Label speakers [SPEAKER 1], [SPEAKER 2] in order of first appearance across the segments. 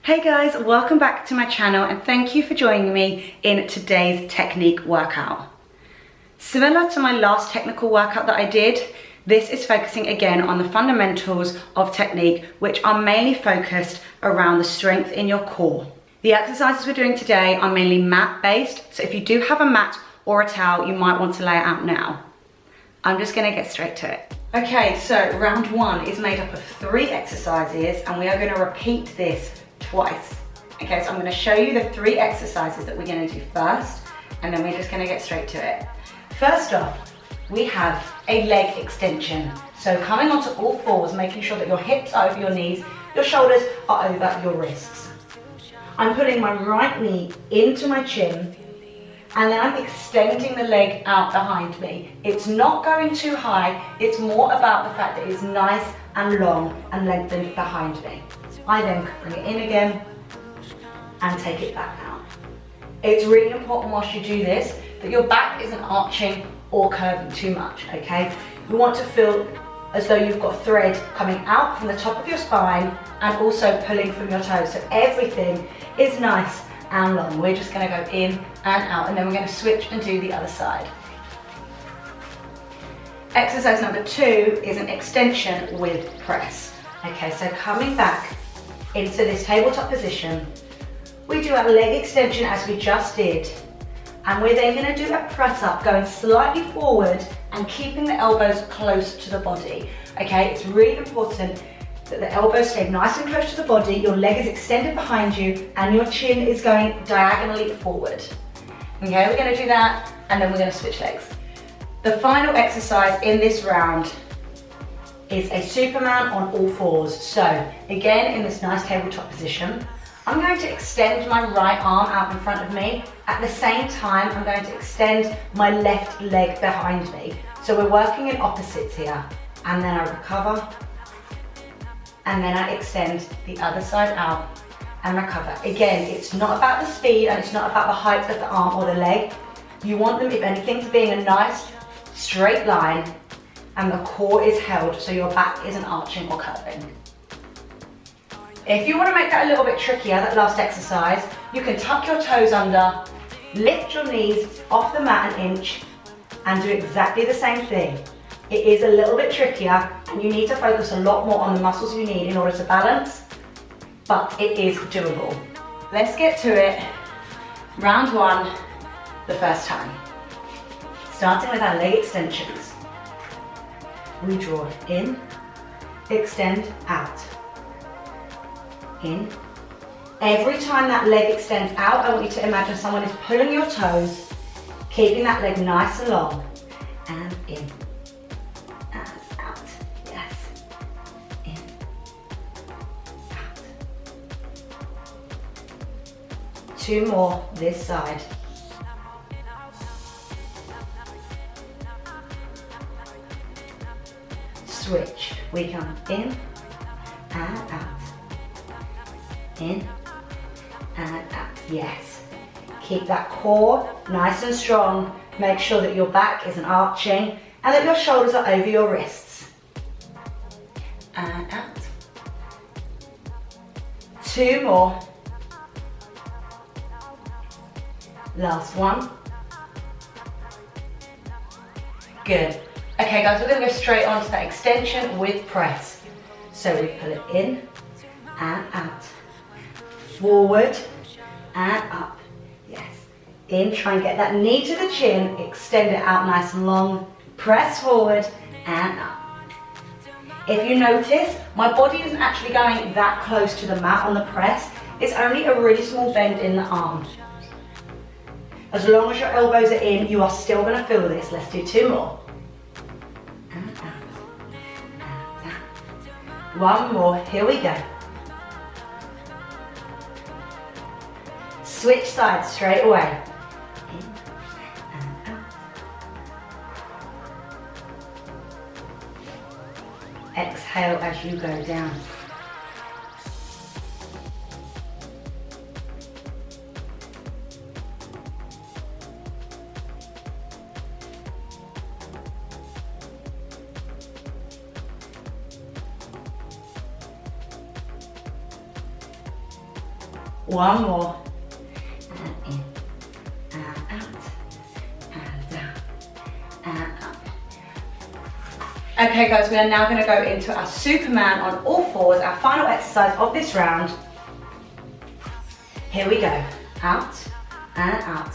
[SPEAKER 1] Hey guys, welcome back to my channel and thank you for joining me in today's technique workout. Similar to my last technical workout that I did, this is focusing again on the fundamentals of technique, which are mainly focused around the strength in your core. The exercises we're doing today are mainly mat based, so if you do have a mat or a towel, you might want to lay it out now. I'm just gonna get straight to it. Okay, so round one is made up of 3 exercises and we are gonna repeat this twice. Okay, so I'm going to show you the 3 exercises that we're going to do first, and then we're just going to get straight to it. First off, we have a leg extension. So coming onto all fours, making sure that your hips are over your knees, your shoulders are over your wrists. I'm putting my right knee into my chin, and then I'm extending the leg out behind me. It's not going too high, it's more about the fact that it's nice and long and lengthened behind me. I then bring it in again and take it back out. It's really important whilst you do this that your back isn't arching or curving too much, okay? You want to feel as though you've got thread coming out from the top of your spine and also pulling from your toes, so everything is nice and long. We're just gonna go in and out, and then we're gonna switch and do the other side. Exercise number 2 is an extension with press. Okay, so coming back into this tabletop position, we do our leg extension as we just did, and we're then going to do a press up, going slightly forward and keeping the elbows close to the body. Okay, it's really important that the elbows stay nice and close to the body, your leg is extended behind you, and your chin is going diagonally forward. Okay, we're going to do that, and then we're going to switch legs. The final exercise in this round is a Superman on all fours. So again, in this nice tabletop position, I'm going to extend my right arm out in front of me. At the same time, I'm going to extend my left leg behind me. So we're working in opposites here. And then I recover, and then I extend the other side out and recover. Again, it's not about the speed and it's not about the height of the arm or the leg. You want them, if anything, to be in a nice straight line, and the core is held so your back isn't arching or curving. If you want to make that a little bit trickier, that last exercise, you can tuck your toes under, lift your knees off the mat an inch, and do exactly the same thing. It is a little bit trickier and you need to focus a lot more on the muscles you need in order to balance, but it is doable. Let's get to it. Round 1, the first time. Starting with our leg extensions. We draw in, extend, out, in. Every time that leg extends out, I want you to imagine someone is pulling your toes, keeping that leg nice and long, and in, and out, yes, in, out. 2 more this side. Switch. We come in and out, in and out. Yes. Keep that core nice and strong. Make sure that your back isn't arching and that your shoulders are over your wrists. And out. 2 more. Last one. Good. Okay guys, we're going to go straight on to that extension with press. So we pull it in and out, forward and up, yes. In, try and get that knee to the chin, extend it out nice and long, press forward and up. If you notice, my body isn't actually going that close to the mat on the press, it's only a really small bend in the arm. As long as your elbows are in, you are still going to feel this. Let's do 2 more. 1 more, here we go. Switch sides straight away. In and out. Exhale as you go down. One more. And in, and out, and down, and up. Okay guys, we are now going to go into our Superman on all fours, our final exercise of this round. Here we go. Out and out.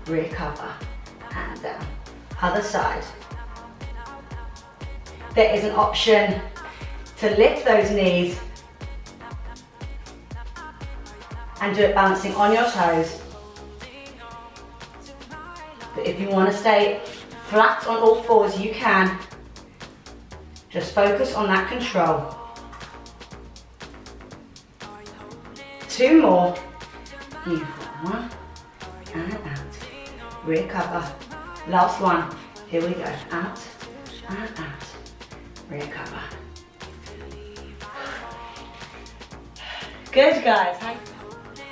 [SPEAKER 1] Recover and down. Other side. There is an option to lift those knees and do it balancing on your toes. But if you want to stay flat on all fours, you can. Just focus on that control. 2 more. You've got 1 and out. Recover. Last one. Here we go. Out and out. Recover. Good guys.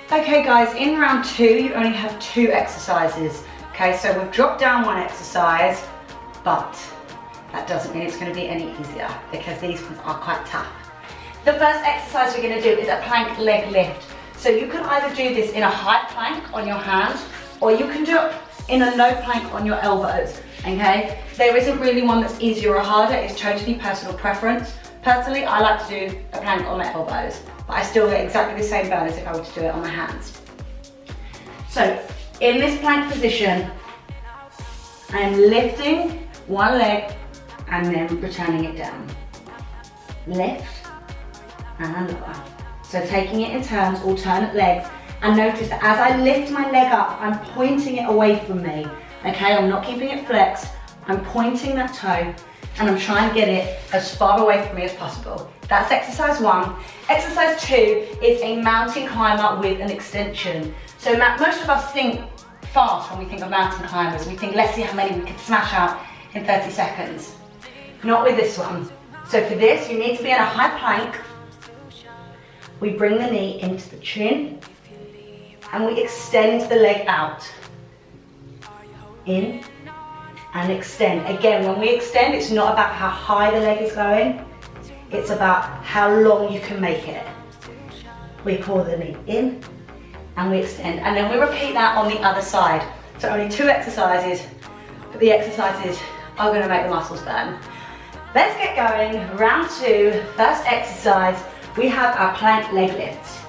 [SPEAKER 1] Okay guys, in round 2 you only have 2 exercises. Okay, so we've dropped down 1 exercise, but that doesn't mean it's going to be any easier because these ones are quite tough. The first exercise we're going to do is a plank leg lift. So you can either do this in a high plank on your hands, or you can do it in a low plank on your elbows, okay? There isn't really one that's easier or harder, it's totally personal preference. Personally, I like to do a plank on my elbows, but I still get exactly the same burn as if I were to do it on my hands. So, in this plank position, I am lifting one leg and then returning it down. Lift and lower. So taking it in turns, alternate legs, and notice that as I lift my leg up, I'm pointing it away from me. Okay, I'm not keeping it flexed, I'm pointing that toe, and I'm trying to get it as far away from me as possible. That's exercise 1. Exercise 2 is a mountain climber with an extension. So most of us think fast when we think of mountain climbers. We think, let's see how many we can smash out in 30 seconds. Not with this one. So for this, you need to be in a high plank. We bring the knee into the chin and we extend the leg out. In and extend. Again, when we extend, it's not about how high the leg is going. It's about how long you can make it. We pull the knee in and we extend. And then we repeat that on the other side. So only 2 exercises, but the exercises are going to make the muscles burn. Let's get going. Round 2, first exercise, we have our plank leg lifts.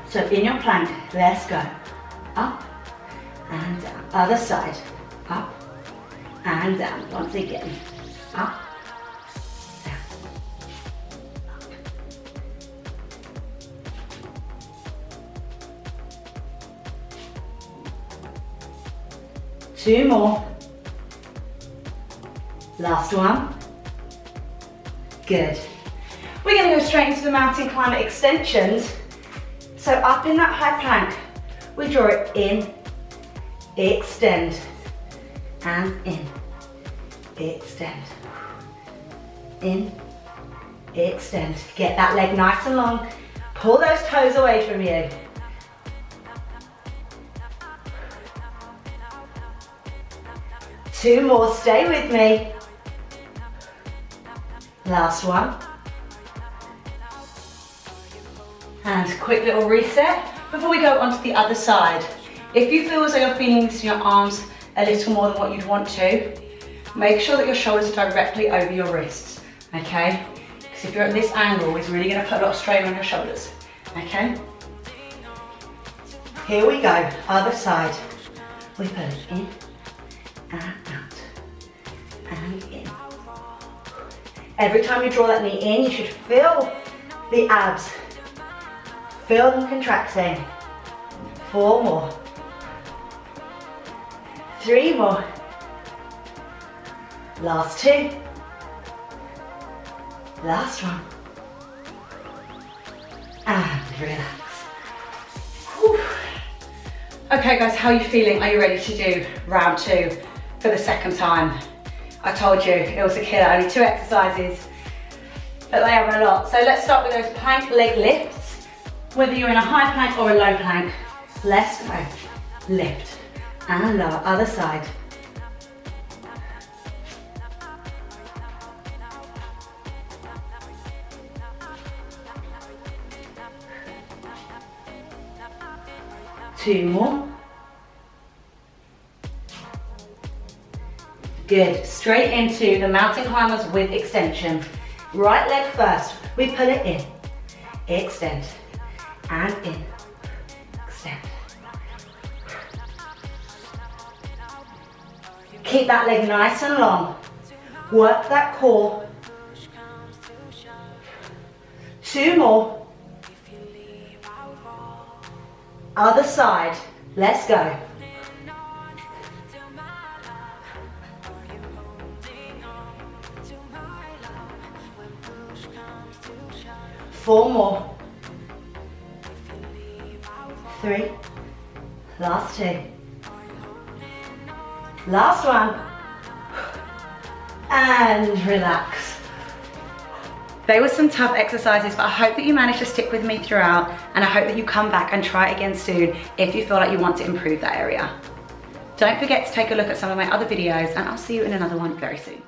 [SPEAKER 1] So in your plank, let's go. Up and down. Other side. Up and down. Once again. Up, down, up. 2 more. Last one. Good. We're going to go straight into the mountain climber extensions. So up in that high plank, we draw it in, extend, and in, extend, in, extend. Get that leg nice and long. Pull those toes away from you. Two more, stay with me. Last one. And quick little reset before we go onto the other side. If you feel as though you're feeling this in your arms a little more than what you'd want to, make sure that your shoulders are directly over your wrists, okay? Because if you're at this angle, it's really going to put a lot of strain on your shoulders, okay? Here we go, other side. We put it in and out and in. Every time you draw that knee in, you should feel the abs. Feel them contracting. 4 more. 3 more. Last 2. Last one. And relax. Whew. Okay guys, how are you feeling? Are you ready to do round 2 for the second time? I told you, it was a killer, only 2 exercises, but they have a lot. So let's start with those plank leg lifts. Whether you're in a high plank or a low plank, let's go. Lift and lower, other side. 2 more. Good, straight into the mountain climbers with extension. Right leg first, we pull it in, extend, and in, extend. Keep that leg nice and long. Work that core. 2 more. Other side, let's go. 4 more. 3. Last 2. Last one. And relax. They were some tough exercises, but I hope that you managed to stick with me throughout, and I hope that you come back and try again soon if you feel like you want to improve that area. Don't forget to take a look at some of my other videos, and I'll see you in another one very soon.